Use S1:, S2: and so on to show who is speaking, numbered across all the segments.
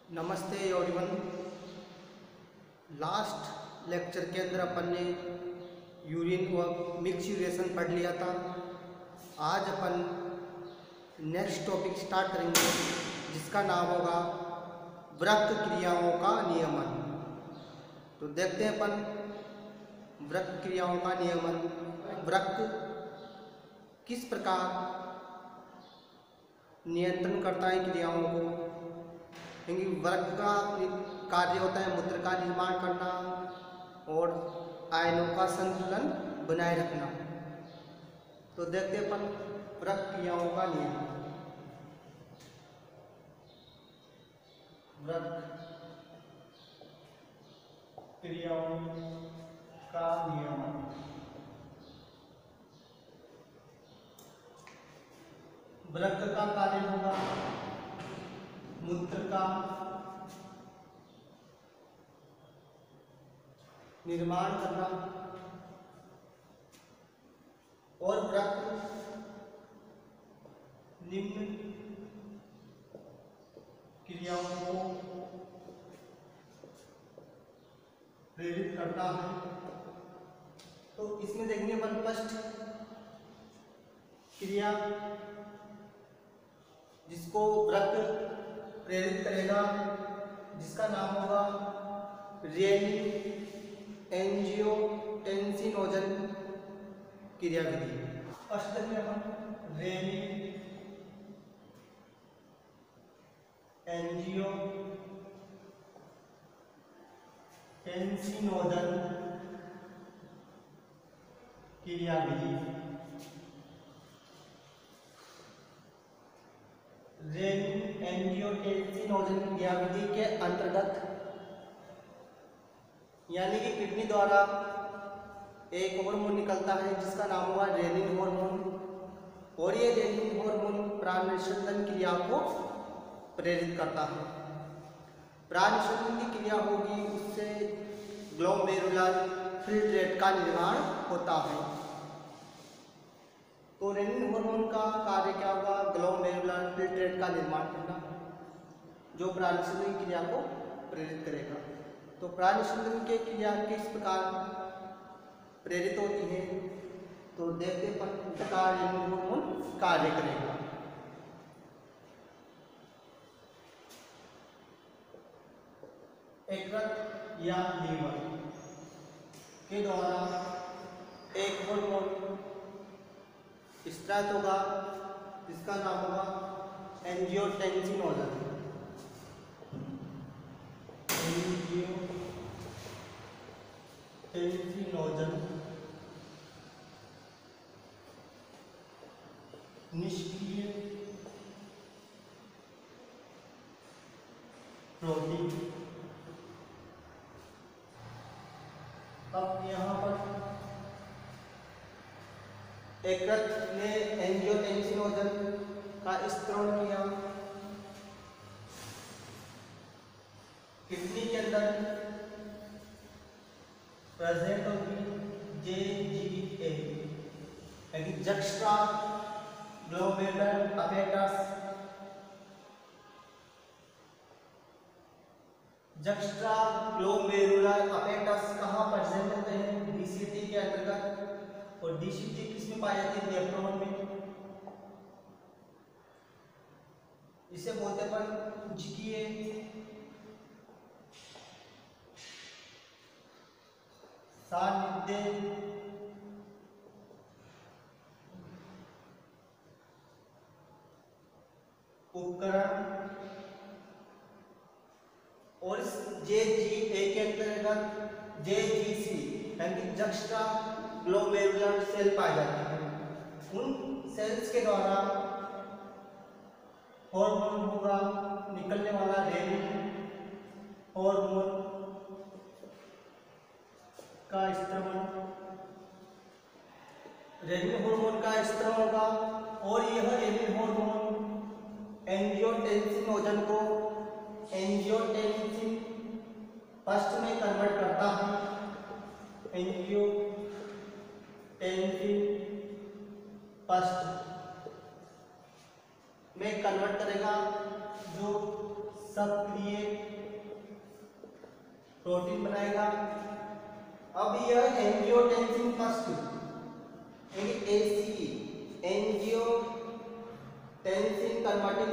S1: नमस्ते everyone. Last lecture के अंदर अपन ने यूरिन व मिक्स यूरेशन पढ़ लिया था। आज अपन नेक्स्ट टॉपिक स्टार्ट करेंगे जिसका नाम होगा वृक्क क्रियाओं का नियमन। तो देखते हैं अपन वृक्क क्रियाओं का नियमन, वृक्क किस प्रकार नियंत्रण करता है क्रियाओं को। क्योंकि वृक्क का कार्य होता है मूत्र का निर्माण करना और आयनों का संतुलन बनाए रखना। तो देखते हैं अपन वृक्क क्रियाओं का नियमन। वृक्क क्रियाओं का नियमन। वृक्क का कार्य होगा मूत्र का निर्माण करना और वृक्क निम्न क्रियाओं को प्रेरित करता है। तो इसमें देखेंगे अपन फर्स्ट क्रिया जिसको वृक्क प्रेरित करेगा, जिसका नाम होगा रेनिन एंजियोटेंसिनोजन क्रियाविधि। फर्स्ट में हम रेनिन एंजियोटेंसिनोजन क्रियाविधि। रेनिन एंजियोटेंसिनोजन क्रियाविधि के अंतर्गत यानी कि किडनी द्वारा एक हार्मोन निकलता है जिसका नाम हुआ रेनिन हार्मोन, और ये रेनिन हार्मोन प्राण निषेधन क्रिया को प्रेरित करता है। प्राण निषेधन की क्रिया होगी, उससे ग्लोमेरुलर फिल्ट्रेट का निर्माण होता है। तो रेनिन हार्मोन का कार्य क्या होगा? ग्लोमेरुलर फिल्ट्रेट का निर्माण करना, जो प्राण निषेधन क्रिया को प्रेरित करेगा। तो प्राण निषेधन की क्रिया किस प्रकार प्रेरित होती है, तो देखते हैं प्रकार रेनिन हार्मोन कार्य करेगा। यकृत या लीवर के द्वारा एक हार्मोन स्त्रावित होगा जिसका नाम होगा एंजियोटेंसिनोजन। एंजियोटेंसिनोजन निष्क्रिय प्रोटीन। अब यहाँ पर यकृत ने एंजियोटेंसिनोजन का स्त्राव किया, किडनी के अंदर प्रेजेंट होगी JGA यानी juxta glomerular apparatus. Juxta glomerular apparatus कहाँ प्रेजेंट होते हैं? DCT के अंतर्गत। और DCT किसमें पाई जाती है? नेफ्रॉन में। इसे बोलते हैं अपन जिकीए सानिध्य उपकरण। और इस JGA के अंतर्गत JGC यानी जक्स्ट्रा ग्लोमेरुलर सेल पाए जाते हैं। उन सेल्स के द्वारा हार्मोन होगा निकलने वाला रेनिन हार्मोन का स्त्रवण। रेनिन हार्मोन का स्त्रवण होगा और यह रेनिन हार्मोन एंजियोटेंसिनोजन को एंजियोटेंसिन फर्स्ट में कन्वर्ट करता है। एंजियोटेंसिन फर्स्ट में कन्वर्ट करेगा, जो सक्रिय प्रोटीन बनाएगा। अब यह angiotensin first AC angiotensin converting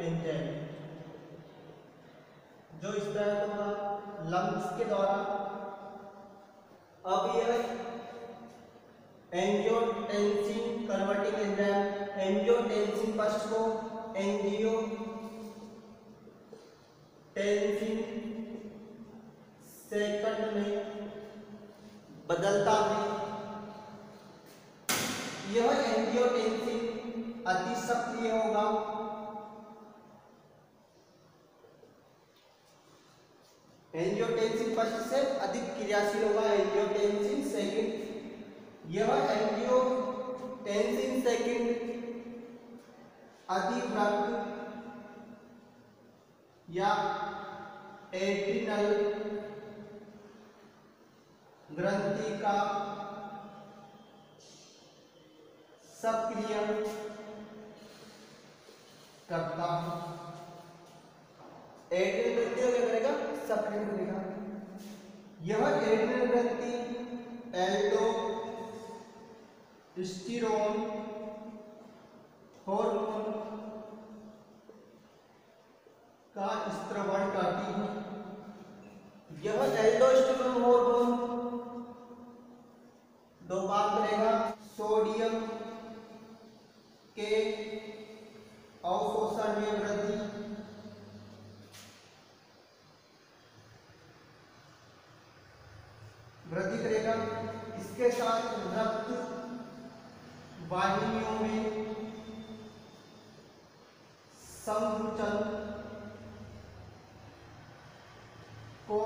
S1: enzyme जो इस तरह होगा लंग्स के द्वारा। अब यह angiotensin converting enzyme angiotensin first को एंजियोटेंसिन सेकंड में बदलता है। यह एंजियोटेंसिन अति सक्रिय होगा। एंजियोटेंसिन फर्स्ट से अधिक क्रियाशील होगा एंजियोटेंसिन सेकंड। यह एंजियोटेंसिन सेकंड अधिक रक्त या एड्रिनल ग्रंथि का सक्रियण करता है। एड्रिनल ग्रंथि क्या करेगा? सक्रिय करेगा। यह एड्रिनल ग्रंथि एल्डोस्टेरोन हार्मोन का स्त्रवण करती है। यह एल्डोस्टेरोन हार्मोन दो काम करेगा, सोडियम के अवशोषण में वृद्धि करेगा। इसके साथ रक्त वाहिनियों में संकुचन को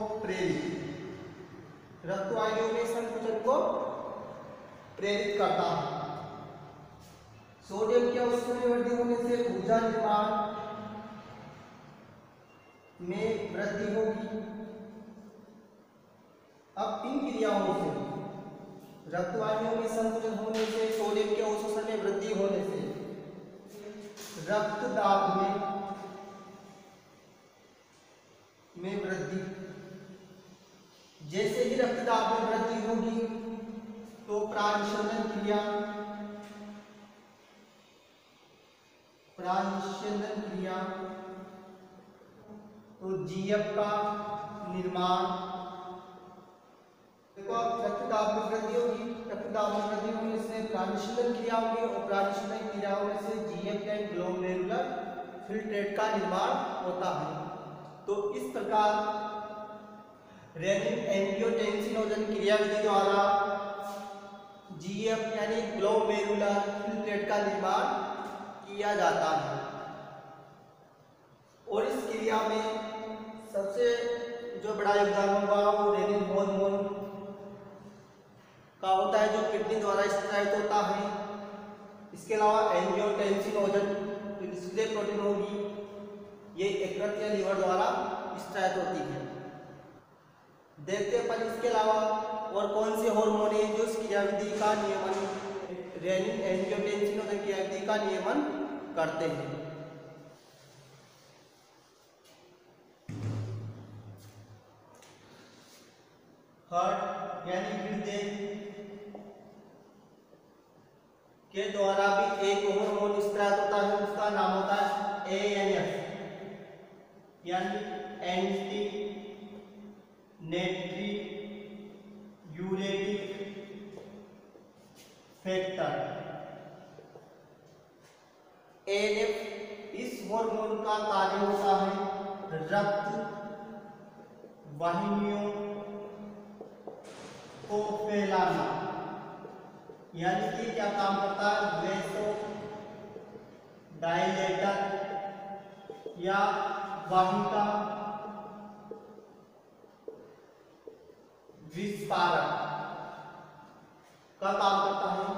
S1: प्रेरित करता है। सोडियम के अवशोषण में वृद्धि होने से ऊर्जा निर्माण में वृद्धि होगी। अब इन क्रियाओं से रक्तवाहिनियों में संकुचन होने से सोडियम के अवशोषण में वृद्धि होने से रक्त दाब में वृद्धि। जैसे ही रक्त दाब में वृद्धि होगी तो प्राणविसर्जन क्रिया तो जीएफ का निर्माण। देखो रक्तदाब में वृद्धि होगी, रक्तदाब में वृद्धि होने से प्राणविसर्जन क्रिया होगी और प्राणविसर्जन क्रिया होने से जीएफ या ग्लोमेरुलर फिल्ट्रेट का निर्माण होता है। तो इस प्रकार रेनिन एंजियोटेंसिनोजन क्रियाविधि द्वारा जीएफ यानी ग्लोमेरुलर फिल्ट्रेट का निर्माण किया जाता है। और इस क्रिया में सबसे जो बड़ा योगदान होगा वो रेनिन हार्मोन का होता है, जो किडनी द्वारा स्त्रावित होता है। इसके अलावा एंजियोटेंसिनोजन जो डिस्प्ले प्रोटीन होगी, ये यकृत या लीवर द्वारा स्त्रावित होती है। देखते हैं पर इसके अलावा और कौन से हार्मोन है जो इस क्रियाविधि का नियमन रेनिन एंजियोटेंसिनोजन क्रियाविधि का नियमन करते हैं। हार्ट यानी हृदय के द्वारा भी एक हार्मोन स्त्रावित होता है, उसका नाम होता है ANF यानी एंटी नेट्रियूरेटिक फैक्टर। ANF इस हार्मोन का कार्य होता है रक्त वाहिनियों को फैलाना, यानी कि क्या काम करता है? वैसो डायलेटर या वाहिका विस्तारक का काम करता है।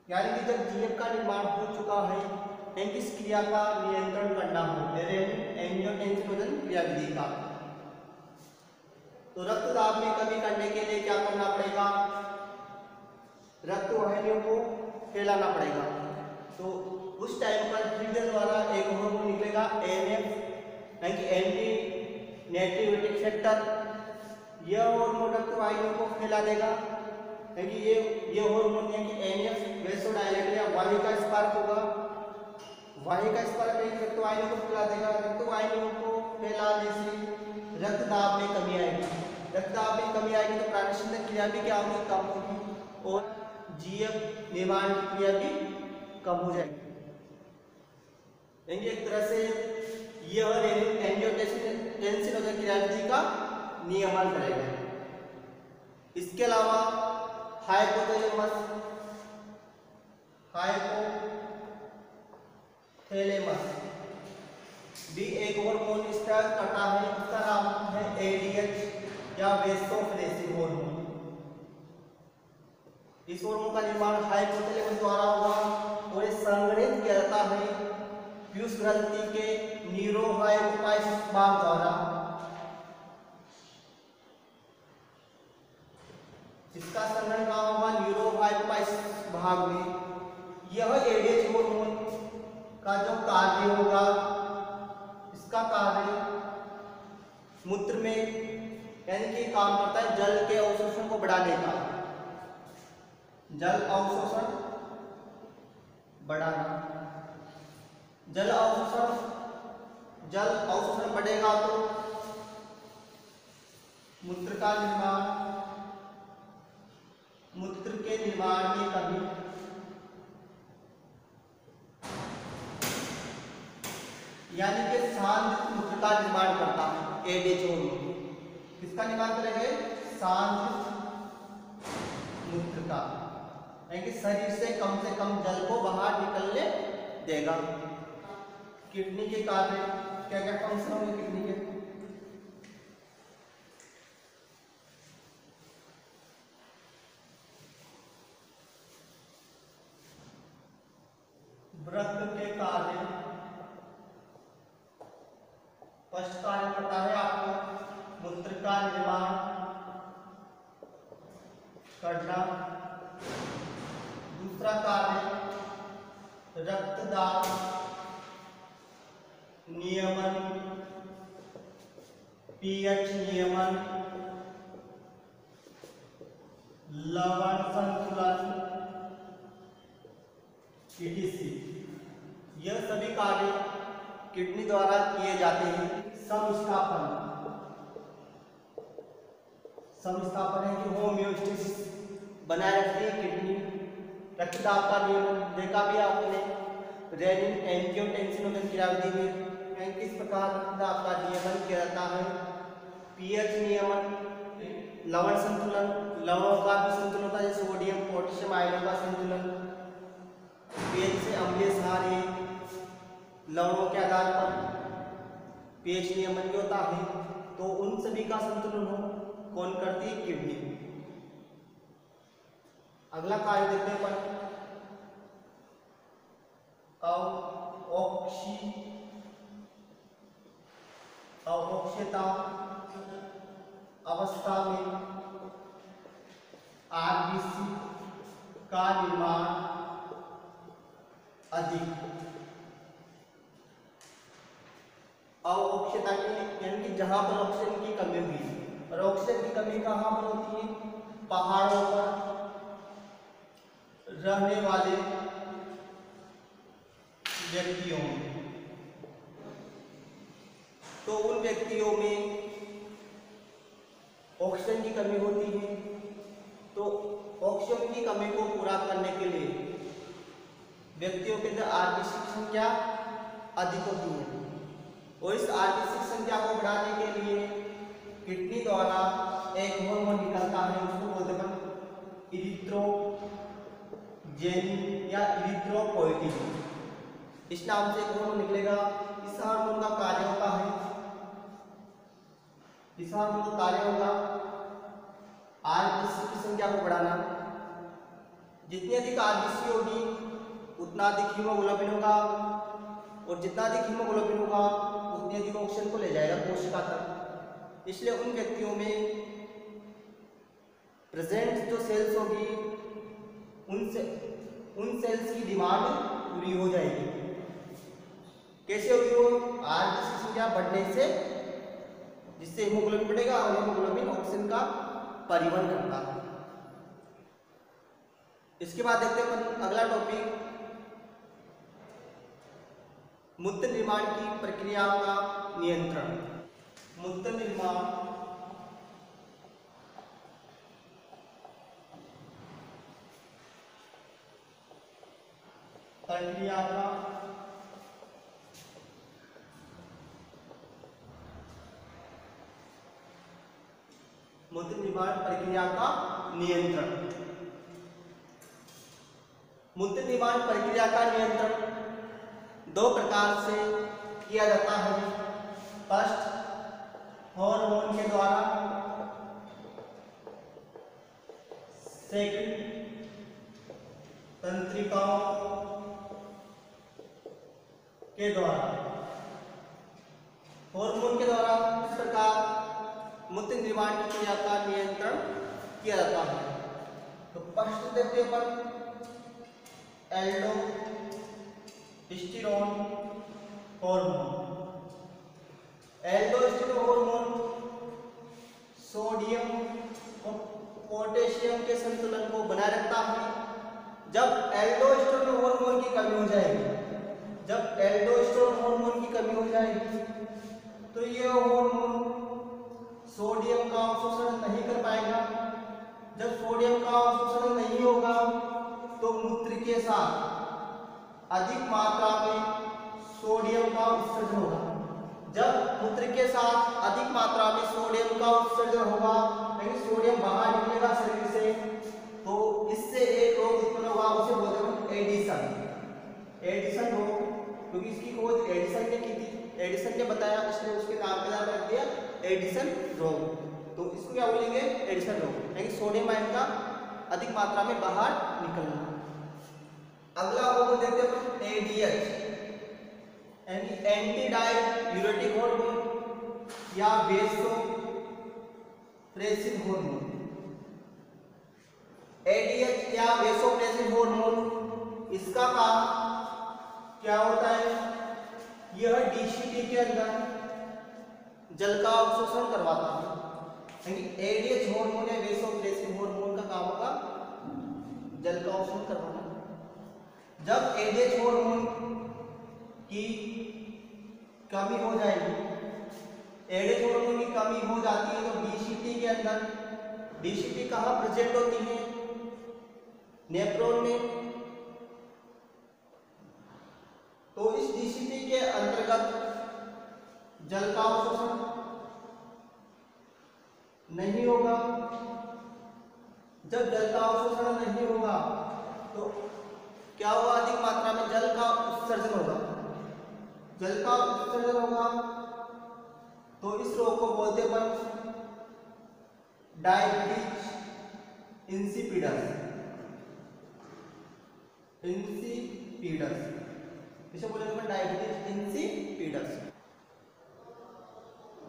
S1: यानी कि जब जीएफ का निर्माण हो चुका है, इस क्रिया का नियंत्रण करना हो रेनिन एंजियोटेंसिनोजन क्रियाविधि का। तो रक्तदाब में कमी करने के लिए क्या करना पड़ेगा, रक्त वाहिनियों को फैलाना पड़ेगा। तो उस टाइम पर हृदय द्वारा एक हार्मोन निकलेगा एएनएफ, यानी कि एंटी नेट्रियोटिक फैक्टर। यह हार्मोन रक्त वाहिनियों को फैला देगा, यानी ये हार्मोन यानी कि एएनएफ वैसोडायलेटर या वाहिका स्पार्क होगा। वाहिका स्पार्क रक्त वाहिनियों को फैला देगा। रक्त वाहिनियों को फैलाने से रक्तदाब में कमी आएगी। रक्तदाब में कमी आएगी तो प्राणशंदन क्रिया भी क्या होगी, कम होगी, और जीएफ निर्माण की क्रिया भी कम हो जाएगी। यानी एक तरह से यह एंजियोटेंसिन वगैरह क्रियाविधि का नियमन करेगा। इसके अलावा हाइपोथैलेमस भी एक हार्मोन स्त्राव करता है, उसका नाम है एडीएच या वेसोप्रेसिव हार्मोन। इस हार्मोन का निर्माण हाइपोथैलेमस द्वारा हुआ और ये संग्रहित किया जाता है पीयूष ग्रंथि के न्यूरोहाइपोथैलेमस भाग द्वारा, जिसका संग्रहण कहाँ होगा, न्यूरोहाइपोथैलेमस भाग में। यह एडीएच हार्मोन का जो कार्य होगा, इसका कार्य मूत्र में यानी कि काम करता है जल के अवशोषण को बढ़ाने का, जल अवशोषण बढ़ाना। जल अवशोषण बढ़ेगा तो मूत्र के निर्माण में कमी, यानी कि सांद्रित मूत्र का निर्माण करता है एडीएच हार्मोन। किसका निर्माण करेंगे, सांद्रित मूत्र का, यानी कि शरीर से कम जल को बाहर निकलने देगा। किडनी के कार्य क्या क्या फंक्शन होंगे किडनी के, वृक्क के कार्य, फर्स्ट कार्य पता है आपको, मूत्र का निर्माण करना। दूसरा कार्य रक्तदाब नियमन, पीएच नियमन, लवण संतुलन, etc। यह सभी कार्य किडनी द्वारा किए जाते हैं। समस्थापन है कि होमियोस्टेसिस बनाए रखती है किडनी। रक्तदाब का नियमन देखा भी आपने रेनिन एंजियोटेंसिन वगैरह क्रियाविधि में, किस प्रकार रक्तदाब का नियमन किया जाता है। पीएच नियमन, लवण संतुलन, लवणों का भी संतुलन होता है, जैसे सोडियम पोटेशियम आयनों का संतुलन। पीएच से अम्लीय क्षारीय लवणों के आधार पर पीएच नियमन भी होता है। तो उन सभी का संतुलन हो कौन करती है, किडनी। अगला कार्य देखते हैं अपन अवक्षयता अवस्था में आरबीसी का निर्माण अधिक। अवक्षयता की यानी कि जहां पर ऑक्सीजन की कमी हुई, और ऑक्सीजन की कमी कहां पर होती है, पहाड़ों पर रहने वाले व्यक्तियों में। तो उन व्यक्तियों में ऑक्सीजन की कमी होती है, तो ऑक्सीजन की कमी को पूरा करने के लिए व्यक्तियों के अंदर आरबीसी की संख्या अधिक होती है, और इस आरबीसी की संख्या को बढ़ाने के लिए किडनी द्वारा एक हार्मोन निकलता है, उसको बोलते हैं इरिथ्रोजेनिन या इरिथ्रोपोएटिन। इस नाम से एक हार्मोन निकलेगा। इस हार्मोन का कार्य होता है, इस हार्मोन का कार्य होगा आरबीसी की संख्या को बढ़ाना। जितनी अधिक आरबीसी होगी उतना अधिक हीमोग्लोबिन होगा, और जितना अधिक हीमोग्लोबिन होगा उतनी अधिक ऑक्सीजन को ले जाएगा कोशिका तक। इसलिए उन व्यक्तियों में प्रेजेंट जो सेल्स होगी उन सेल्स की डिमांड पूरी हो जाएगी। कैसे होगी वो? आरबीसी की संख्या बढ़ने से, जिससे हीमोग्लोबिन बढ़ेगा और हीमोग्लोबिन ऑक्सीजन का परिवहन करता है। इसके बाद देखते हैं अपन अगला टॉपिक, मूत्र निर्माण की प्रक्रिया का नियंत्रण। मूत्र निर्माण प्रक्रिया का मूत्र निर्माण प्रक्रिया का नियंत्रण। मूत्र निर्माण प्रक्रिया का नियंत्रण दो प्रकार से किया जाता है। फर्स्ट, हार्मोन के द्वारा, सेकंड, तंत्रिकाओं के द्वारा। हार्मोन के द्वारा इस प्रकार मूत्र निर्माण की क्रिया का नियंत्रण किया जाता है। तो फर्स्ट देखते हैं अपन aldosterone hormone. Aldosterone hormone sodium और पोटेशियम के संतुलन को बनाए रखता है। जब एल्डोस्टेरोन हार्मोन की कमी हो जाएगी, जब एल्डोस्टेरोन हार्मोन की कमी हो जाएगी तो यह हार्मोन सोडियम का अवशोषण नहीं कर पाएगा। जब सोडियम का अवशोषण नहीं होगा तो मूत्र के साथ अधिक मात्रा में सोडियम का उत्सर्जन होगा। जब मूत्र के साथ अधिक मात्रा में सोडियम का उत्सर्जन होगा, यानी सोडियम बाहर निकलेगा शरीर से, तो इससे एक रोग उत्पन्न होगा, उसे बोलते हैं एडिशन। एडिशन रोग, क्योंकि इसकी खोज एडिसन ने की थी, एडिसन ने बताया, इसलिए उसके नाम पे नाम रख दिया एडिसन रोग। तो इसको क्या बोलेंगे? एडिशन रोग, यानी सोडियम आयन का अधिक मात्रा में बाहर निकलना। अगला हार्मोन देखते हैं एडीएच, यानी एंटी डाययूरेटिक हार्मोन या वेसोप्रेसिन हार्मोन। एडीएच या वेसोप्रेसिन हार्मोन, इसका काम क्या होता है? यह डीसीटी के अंदर जल का अवशोषण करवाता है। यानी एडीएच हार्मोन या वेसोप्रेसिन हार्मोन का काम होगा जल का अवशोषण करवाना। जब एडीएच हार्मोन की कमी हो जाएगी, एडीएच हार्मोन की कमी हो जाती है तो डीसीटी के अंदर, डीसीटी कहाँ प्रेजेंट होती है? नेफ्रॉन में। तो इस डीसीटी के अंतर्गत जल का अवशोषण नहीं होगा। जब जल का अवशोषण नहीं होगा तो क्या होगा? अधिक मात्रा में जल का उत्सर्जन होगा। जल का उत्सर्जन होगा तो इस रोग को बोलते हैं डायबिटीज इंसिपिडस। इंसिपिडस, इसे बोलेंगे डायबिटीज इंसिपिडस।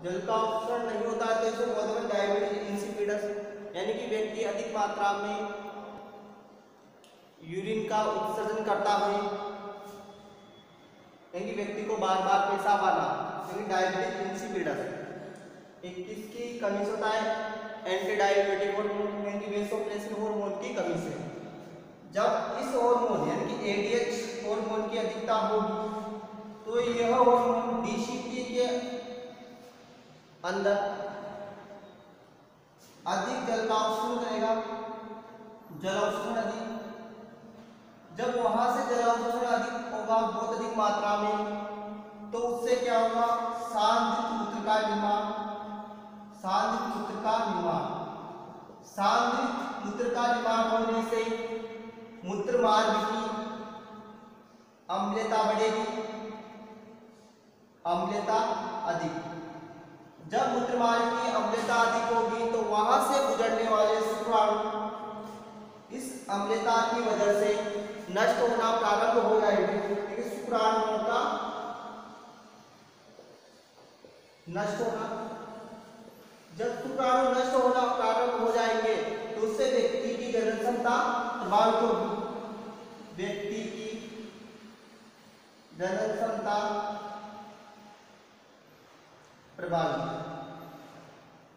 S1: जल का अवशोषण नहीं होता है तो इसे बोलते हैं डायबिटीज इंसिपिडस, यानी कि व्यक्ति अधिक मात्रा में यूरिन का उत्सर्जन करता है, यानी व्यक्ति को बार बार पेशाब आना, यानी डायबिटीज इंसिपिडस। एक किसकी कमी से होता है? एंटी डाययूरेटिक हार्मोन यानी वेसोप्रेसिन हार्मोन की कमी से। जब इस हार्मोन यानी कि एडीएच हार्मोन की अधिकता होगी तो यह हार्मोन डीसीटी के अंदर अधिक जल का अवशोषण करेगा। जल अवशोषण अधिक, जब वहां से जल अवशोषण अधिक होगा, बहुत अधिक मात्रा में, तो उससे क्या होगा? सांद्रित मूत्र का निर्माण। सांद्रित मूत्र का निर्माण, सांद्रित मूत्र का निर्माण होने से मूत्र मार्ग की अम्लता बढ़ेगी, अम्लता अधिक। जब मूत्र मार्ग की अम्लता अधिक होगी तो वहां से गुजरने वाले शुक्राणु इस अम्लता की वजह से नष्ट होना प्रारंभ हो जाएंगे, क्योंकि शुक्राणुओं का नष्ट होना, जब शुक्राणु नष्ट होना प्रारंभ हो जाएंगे तो उससे व्यक्ति की जनन क्षमता प्रभावित होगी। व्यक्ति की जनन क्षमता प्रभावित,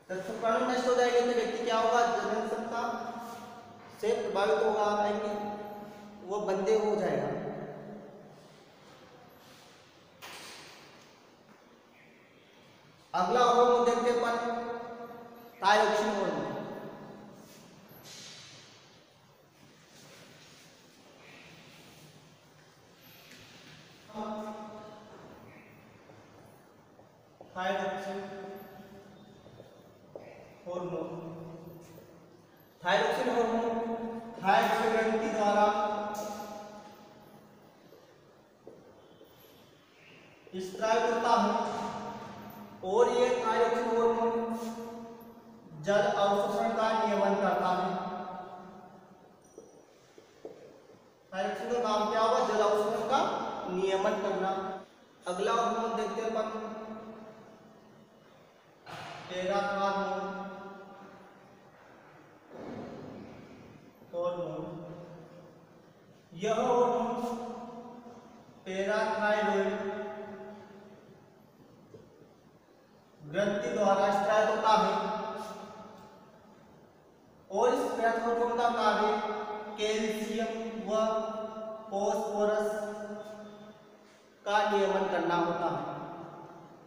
S1: जब शुक्राणु नष्ट हो जाएंगे तो व्यक्ति क्या होगा, जनन क्षमता से प्रभावित होगा, वो बंदे हो जाएगा। अगला हार्मोन देखते हैं अपन thyroxine hormone. Thyroxine hormone, thyroxine hormone thyroxine ग्रंथि द्वारा स्रावित होता है और ये थायरोक्सिन हार्मोन जल अवशोषण का नियमन करता है। थायरोक्सिन का काम क्या होगा, जल अवशोषण का नियमन करना। अगला हार्मोन देखते हैं अपन पैराथायरॉयड हार्मोन। यह हार्मोन पैराथायरॉयड ग्रंथि द्वारा स्रावित होता है और इस पैराथायरॉयड का कार्य कैल्शियम व फास्फोरस का नियमन करना होता है।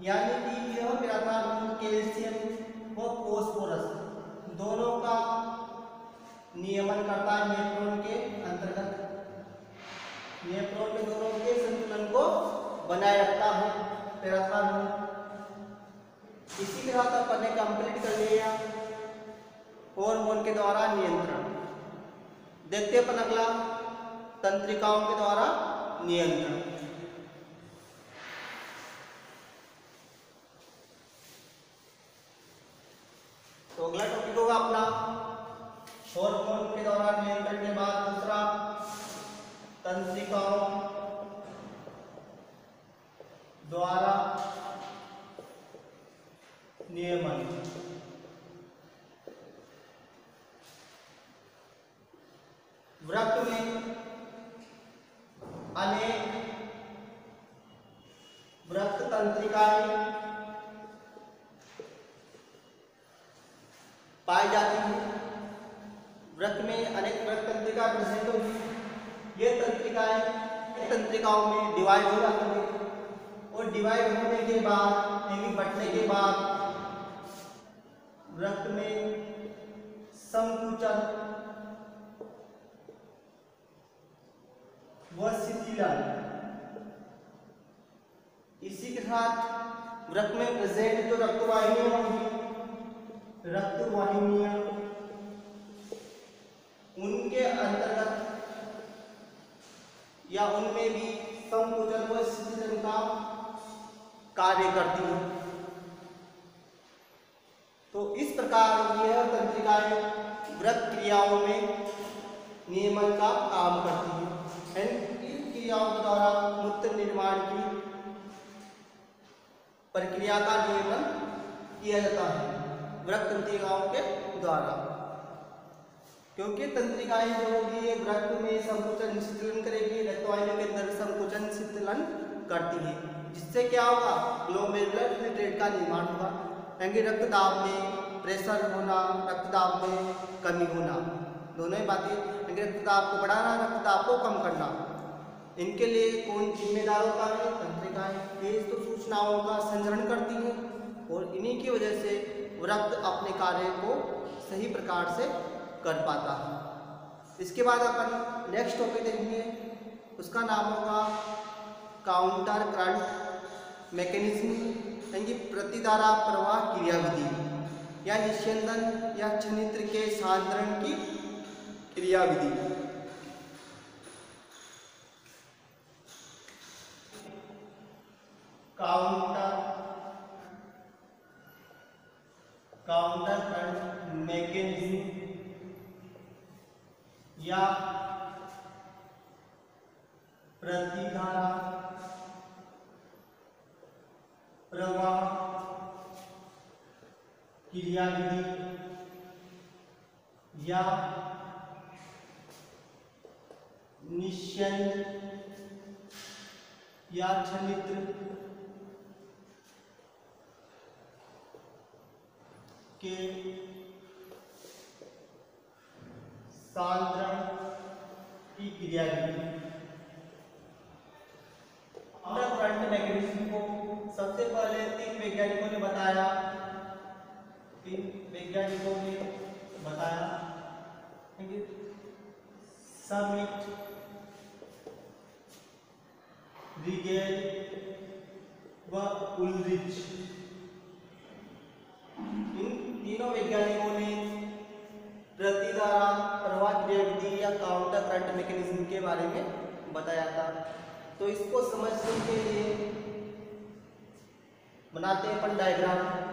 S1: यानी कि यह पैराथायरॉयड कैल्शियम व फास्फोरस दोनों का नियमन करता है नेफ्रॉन के अंतर्गत। नेफ्रॉन में दोनों के संतुलन को बनाए रखता है पैराथायरॉयड। इसी तरह तक अपन ने कंप्लीट कर लिया हार्मोन के द्वारा नियंत्रण। देखते हैं अपन अगला तंत्रिकाओं के द्वारा नियंत्रण। तो अगला टॉपिक होगा अपना हार्मोन के द्वारा नियंत्रण के बाद दूसरा तंत्रिकाओं द्वारा नियमन। वृक्क में अनेक वृक्क तंत्रिकाएं पाई जाती है। वृक्क में अनेक वृक्क तंत्रिका प्रेजेंट होगी। ये तंत्रिकाओं में डिवाइड हो जाती है और डिवाइड होने के बाद यानी बंटने के बाद वृक्क में संकुचन व शिथिलन, इसी के साथ वृक्क में प्रेजेंट जो रक्तवाहिनियां होंगी, रक्तवाहिनियां उनके अंतर्गत या उनमें भी संकुचन व शिथिलन का कार्य करती है। तो इस प्रकार यह तंत्रिकाएं वृक्क क्रियाओं में नियमन का काम करती है। इन क्रियाओं के द्वारा मूत्र निर्माण की प्रक्रिया का नियमन किया जाता है वृक्क तंत्रिकाओं के द्वारा। क्योंकि तंत्रिकाएं जो होगी ये वृक्क में संकुचन शिथिलन करेगी, रक्तवाहिनियों के अंदर संकुचन शिथिलन करती है, जिससे क्या होगा, ग्लोमेरुलर फिल्ट्रेट का निर्माण होगा। यानी रक्तदाब में प्रेशर होना, रक्तदाब में कमी होना, दोनों ही बातें। यानी रक्तदाब को बढ़ाना, रक्तदाब को कम करना, इनके लिए कौन जिम्मेदार होता है, तंत्रिकाएं। ये तो सूचनाओं का संचरण करती हैं और इन्हीं की वजह से रक्त अपने कार्य को सही प्रकार से कर पाता है। इसके बाद अपन नेक्स्ट टॉपिक देखेंगे, उसका नाम होगा काउंटर करंट मैकेनिज्म, यानी प्रतिधारा प्रवाह क्रियाविधि या निस्यंदन या छनित्र के सांद्रण की क्रियाविधि। काउंटर करंट मैकेनिज्म या प्रतिधारा प्रवाह क्रियाविधि या निश्चय या छनित्र के सांद्रण की क्रियाविधि। हमने करंट मैकेनिज्म को सबसे पहले तीन वैज्ञानिकों ने बताया समिट, रिगेल व उल्रिच। इन तीनों वैज्ञानिकों ने प्रतिधारा प्रवाह क्रियाविधि या काउंटर करंट मैकेनिज्म के बारे में बताया था। तो इसको समझने के लिए बनाते हैं अपन डायग्राम।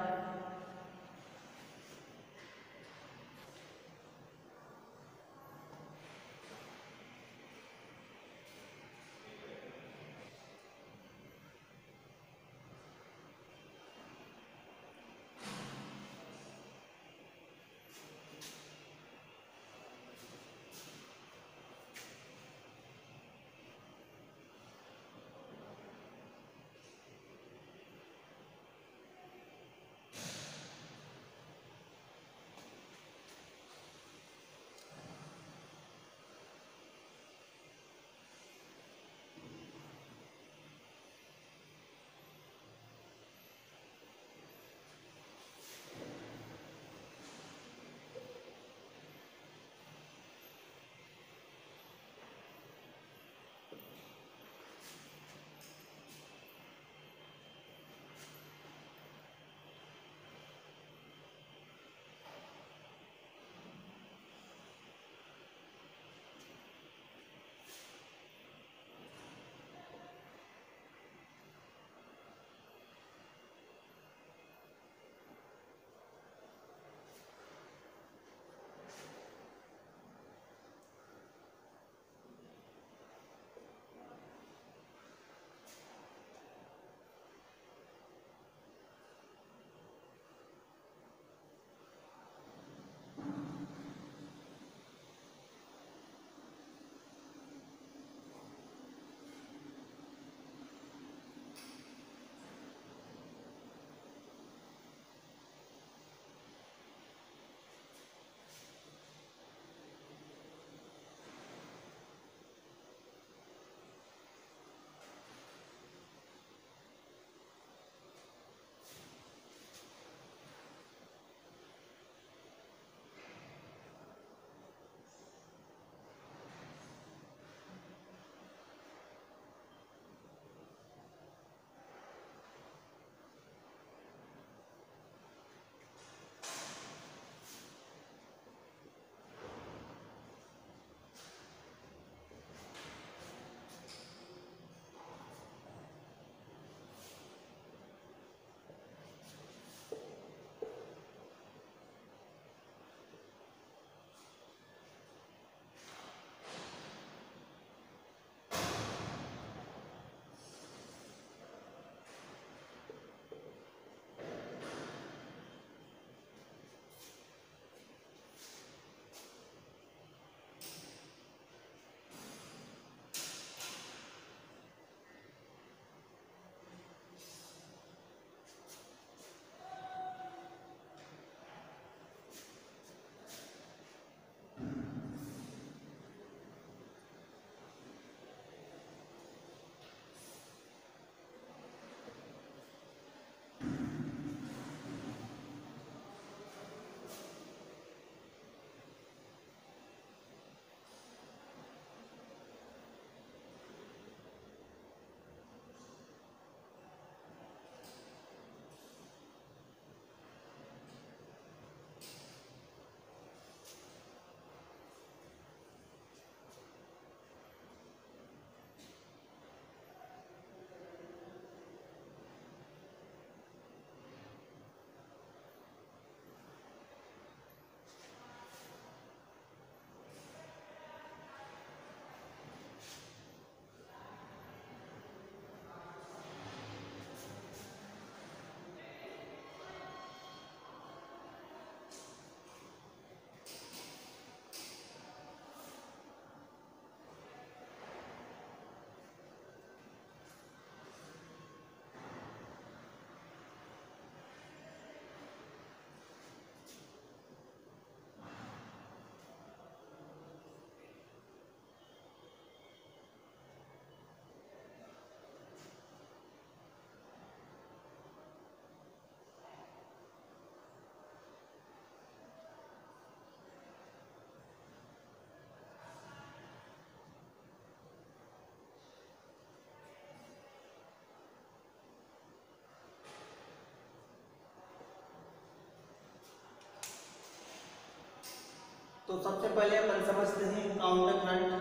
S1: तो सबसे पहले अपन समझते हैं काउंटर करंट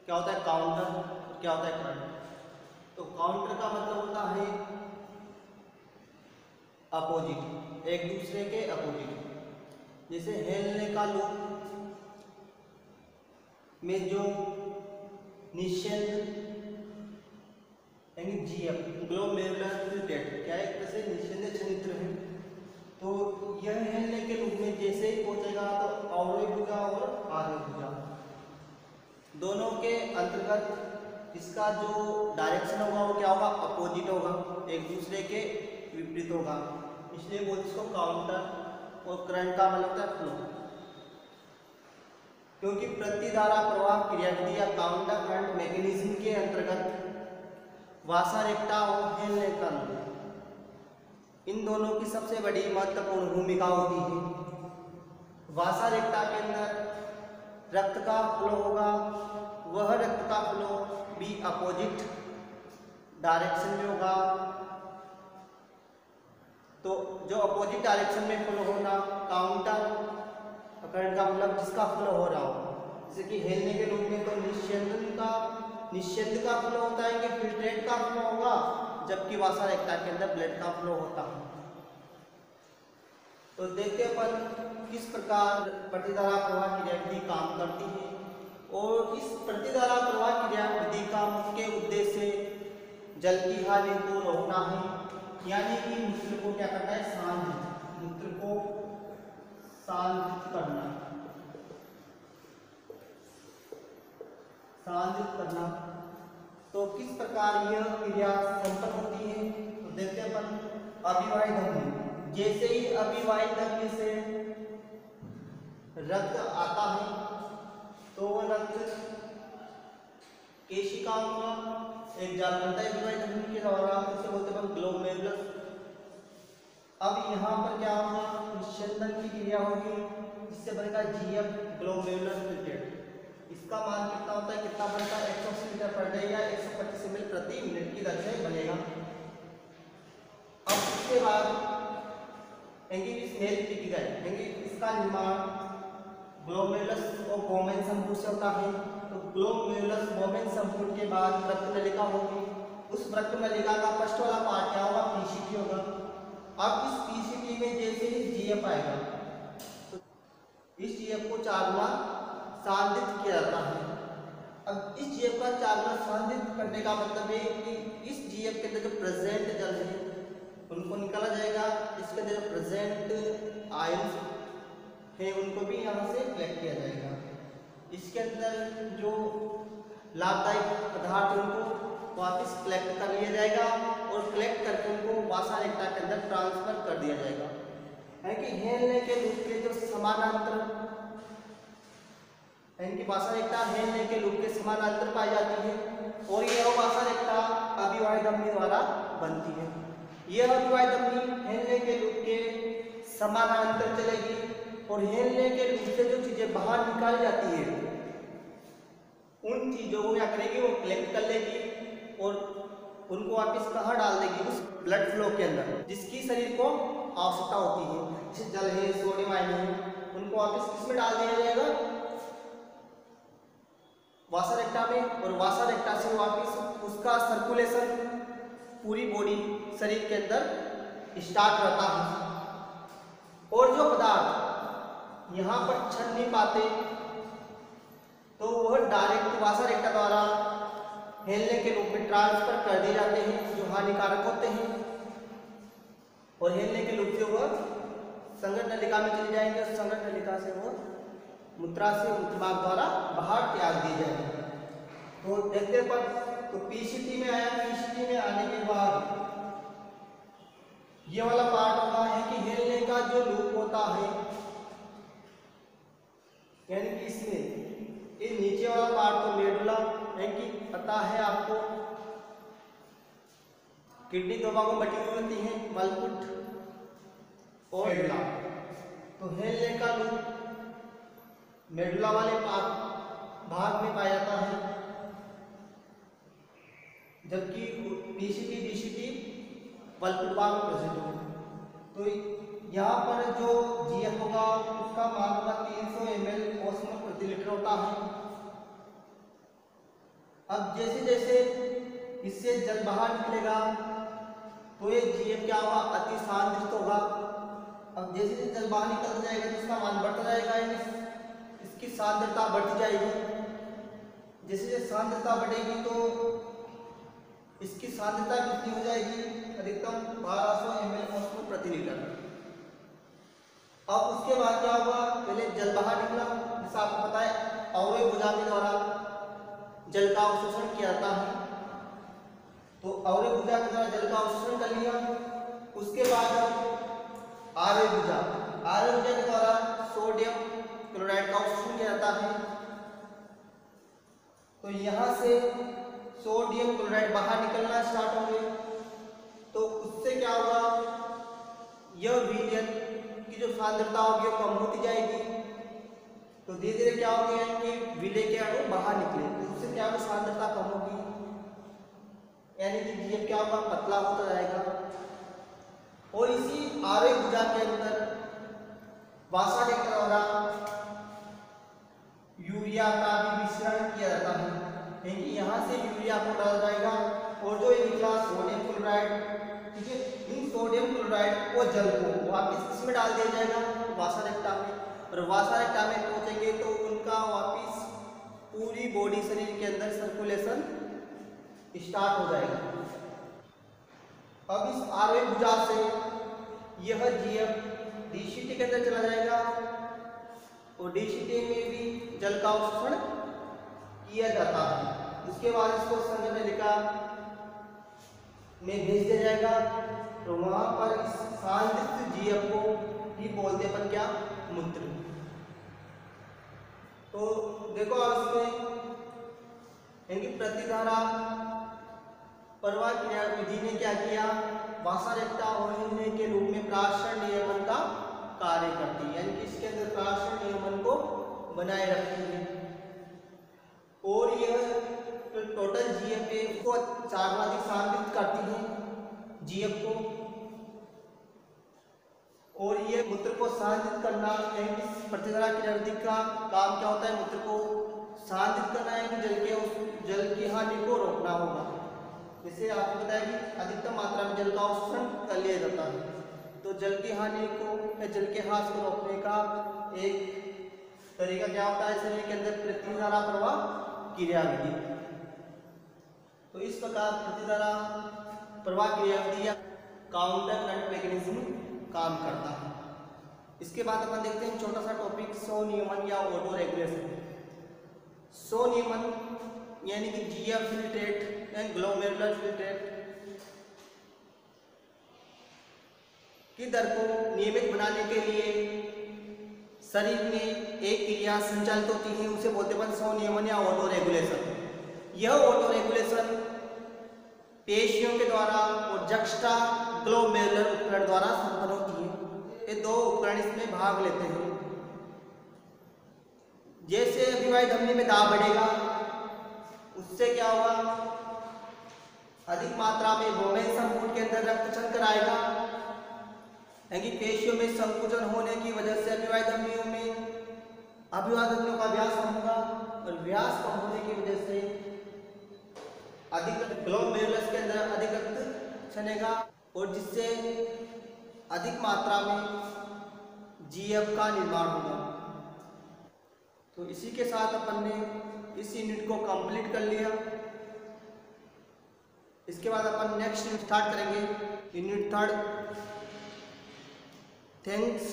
S1: क्या होता है, काउंटर क्या होता है करंट। तो काउंटर का मतलब होता है अपोजिट, एक दूसरे के अपोजिट। जैसे हेलने का लूप में जो निश्चंद जीएफ ग्लोमेरुलर क्या एक तरह से निश्चंद छनित्र है। तो यह हेलने के लूप में जैसे ही पहुंचेगा तो अवरोही भुजा और आरोही भुजा दोनों के अंतर्गत इसका जो डायरेक्शन होगा वो क्या होगा, अपोजिट होगा, एक दूसरे के विपरीत होगा। इसलिए बोलते इसको काउंटर। और करंट का मतलब होता है फ्लो, क्योंकि प्रतिधारा प्रवाह क्रियाविधि या काउंटर करंट मैकेनिज्म के अंतर्गत वासा रेक्टा और हेलने का लूप इन दोनों की सबसे बड़ी महत्वपूर्ण भूमिका होती है। वासा रेक्टा के अंदर रक्त का फ्लो होगा, वह रक्त का फ्लो भी अपोजिट डायरेक्शन में होगा। तो जो अपोजिट डायरेक्शन में फ्लो होना काउंटर करंट का मतलब जिसका फ्लो हो रहा हो। जैसे कि हेलने के लूप में तो निश्चंद का फ्लो होता है कि फिल्ट्रेट का फ्लो होगा, जबकि वासा रेक्टा के अंदर ब्लड का फ्लो होता है। तो देखते अपन किस प्रकार प्रतिधारा प्रवाह क्रियाविधि काम करती है। और इस प्रतिधारा प्रवाह क्रियाविधि का मुख्य उद्देश्य जल की हानि को रोकना है, यानी कि मूत्र को क्या करना है, मूत्र को शांत करना। तो किस प्रकार यह क्रिया संपन्न होती है, तो देखते हैं अपन अभिवाही धमनी। जैसे ही अभिवाही धमनी से रक्त आता है तो वह रक्त केशिकाओं का एक जाल बनता है अभिवाही धमनी के द्वारा, इसे बोलते हैं ग्लोमेरुलस। अब यहाँ पर क्या होगा, निश्चंदन की क्रिया होगी, जिससे बनेगा जीएफ ग्लोमेरुलर फिल्ट्रेट। इसका मान कितना होता है, कितना बनता है, 180 लीटर पर डे या 125 ml प्रति मिनट की दर से बनेगा। अब इसके बाद इसका निर्माण ग्लोमेरुलस और बोमेन संपूर्ण से होता है। तो ग्लोमेरुलस बोमेन संपूर्ण के बाद रक्त नलिका होगी। उस रक्त नलिका का फर्स्ट वाला पार्ट क्या होगा, पीसीटी होगा। अब इस पीसीटी में जैसे ही जीएफ आएगा तो इस जीएफ को 4 गुना सांद्रित किया जाता है। अब इस जीएफ का 4 गुना सांद्रित करने का मतलब है कि इस जीएफ के अंदर जो प्रेजेंट जल है उनको निकाला जाएगा, इसके अंदर जो प्रेजेंट आयंस है उनको भी यहाँ से कलेक्ट किया जाएगा। इसके अंदर जो लाभदायक पदार्थ उनको वापस कलेक्ट कर लिया जाएगा और कलेक्ट करके उनको वासा रेक्टा के अंदर ट्रांसफर कर दिया जाएगा। है कि हेलने के लूप के जो समानांतर इनकी वासा रेक्टा हेलने के लूप के समानांतर पाई जाती है और यह वासा रेक्टा अभिवाही धमनी द्वारा बनती है। यह अभिवाही धमनी हेलने के लूप के समानांतर चलेगी और हेलने के लूप से जो चीजें बाहर निकाली जाती है उन चीजों को क्या करेगी, वो कलेक्ट कर लेगी और उनको वापस कहाँ डाल देगी, उस ब्लड फ्लो के अंदर जिसकी शरीर को आवश्यकता होती है। जैसे जल है, सोडियम आयन है, उनको वापस किसमें डाल दिया जाएगा, वासा रेक्टा में। और वासा रेक्टा से वापस उसका सर्कुलेशन पूरी बॉडी शरीर के अंदर स्टार्ट रहता है। और जो पदार्थ यहाँ पर छन नहीं पाते तो वह डायरेक्ट वासा रेक्टा द्वारा हेलने के रूप में ट्रांसफर कर दिए जाते हैं, जो हानिकारक होते हैं। और हेलने के रूप से वह संगत नलिका में चली जाएंगे और संगत नलिका से वह मूत्राशय मूत्रमार्ग द्वारा बाहर त्याग दिए जाएंगे। तो देखते पर तो पीसीटी में आया, पीसीटी में आने के बाद ये वाला पार्ट होता है कि हेलने का जो लूप होता है, यानी कि इसमें ये नीचे वाला पार्ट तो मेडुला है कि पता है आपको, किडनी दो भागों में बटी हुई होती है, मलकुट और मेडुला। तो हेलने का लूप मेडुला वाले भाग में पाया जाता है, जबकि पीसीटी डीसीटी मलकुट भाग में प्रेजेंट हो। तो यहाँ पर जो जीएफ होगा उसका मान होगा 300 ml ऑस्मोल प्रति लीटर होता है। अब जैसे जैसे इससे जल बाहर निकलेगा तो ये जीएफ क्या होगा, अति सांद्रित होगा। अब जैसे जैसे जल बाहर निकलता जाएगा तो इसका मान बढ़ता जाएगा, इसकी सांद्रता बढ़ती जाएगी। जैसे जैसे सांद्रता बढ़ेगी तो इसकी सांद्रता कितनी हो जाएगी, अधिकतम 1200 ml ऑस्मोल प्रति लीटर। अब उसके बाद क्या होगा, पहले जल बाहर निकला, जैसा आपको पता है अवयव भुजा के द्वारा जल का अवशोषण किया जाता है। तो अवयव भुजा के द्वारा जल का अवशोषण कर लिया। उसके बाद आरव भुजा के द्वारा सोडियम क्लोराइड का अवशोषण किया जाता है। तो यहाँ से सोडियम क्लोराइड बाहर निकलना स्टार्ट होंगे। तो उससे क्या होगा, यह विलयन की जो सांद्रता होगी वो कम होती जाएगी। तो धीरे धीरे क्या हो गया कि विलय के अणु बाहर निकले, तो उससे क्या होगा, सांद्रता कम होगी, यानी कि जीएफ क्या होगा, पतला होता जाएगा। और इसी आरव भुजा के अंदर वासाडेक के द्वारा यूरिया का भी मिश्रण किया जाता है, क्योंकि यहाँ से यूरिया को डाला जाएगा और जो ये निकला सोडियम क्लोराइड, ठीक है, इन सोडियम क्लोराइड को जल को वापस इसमें डाल दिया जाएगा वासारेक्टा में। और वासारेक्टा में पहुंचेंगे तो उनका वापस पूरी बॉडी शरीर के अंदर सर्कुलेशन स्टार्ट हो जाएगा। अब इस आरव भुजा से यह जीएफ डीसीटी के अंदर चला जाएगा और डीसीटी में भी जल का अवशोषण किया जाता है। उसके बाद इसको संगठनिका में भेज दिया जाएगा। तो वहां पर इस सांद्रित जीएफ को ही बोलते अपन क्या, मूत्र। तो देखो अब इसमें इनकी प्रतिधारा प्रवाह क्रिया विधि ने क्या किया, वासारेक्टा होने के रूप में प्राशन नियमन का कार्य करती है, यानी कि इसके अंदर प्राशन नियमन को बनाए रखती है। और यह टोटल जीएफ है उसको चार्वाधिक सांद्रित करती है जीएफ को। और ये मूत्र को सांद्रित करना, यानी प्रतिधारा क्रियाविधि का काम क्या होता है, मूत्र को सांद्रित करना है कि जल की हानि को रोकना होगा। जैसे आपको बताया कि अधिकतम मात्रा में जल का अवशोषण कर लिया जाता है, तो जल की हानि को या जल के ह्रास को रोकने का एक तरीका क्या होता है, शरीर के अंदर प्रतिधारा प्रवाह क्रियाविधि। तो इस प्रकार प्रतिधारा प्रवाह क्रियाविधि या काउंटर करंट मैकेनिज्म काम करता है। इसके बाद अपन देखते हैं छोटा सा टॉपिक, सो नियमन या ऑटो रेगुलेशन। सो नियमन यानी कि GF filtrate and glomerular filtrate की दर को नियमित बनाने के लिए शरीर में एक क्रिया संचालित होती है, उसे बोलते हैं सो नियमन या ऑटो रेगुलेशन। यह ऑटो रेगुलेशन पेशियों के द्वारा और जक्स्टा ग्लोमेरुलर उपकरण द्वारा संपन्न होती है। ये दो उपकरण इसमें भाग लेते हैं। जैसे अभिवाही धमनी में दाब बढ़ेगा, उससे क्या होगा, अधिक मात्रा में वोमेन संकुल के अंदर रक्त चल कर आएगा, यानी पेशियों में संकुचन होने की वजह से अभिवाही धमनियों का व्यास कम होगा और व्यास कम होने की वजह से अधिक ग्लोमेरुलस के अंदर अधिक रक्त चलेगा और जिससे अधिक मात्रा में जीएफ का निर्माण होगा। तो इसी के साथ अपन ने इस यूनिट को कंप्लीट कर लिया। इसके बाद अपन नेक्स्ट यूनिट स्टार्ट करेंगे, यूनिट 3। थैंक्स।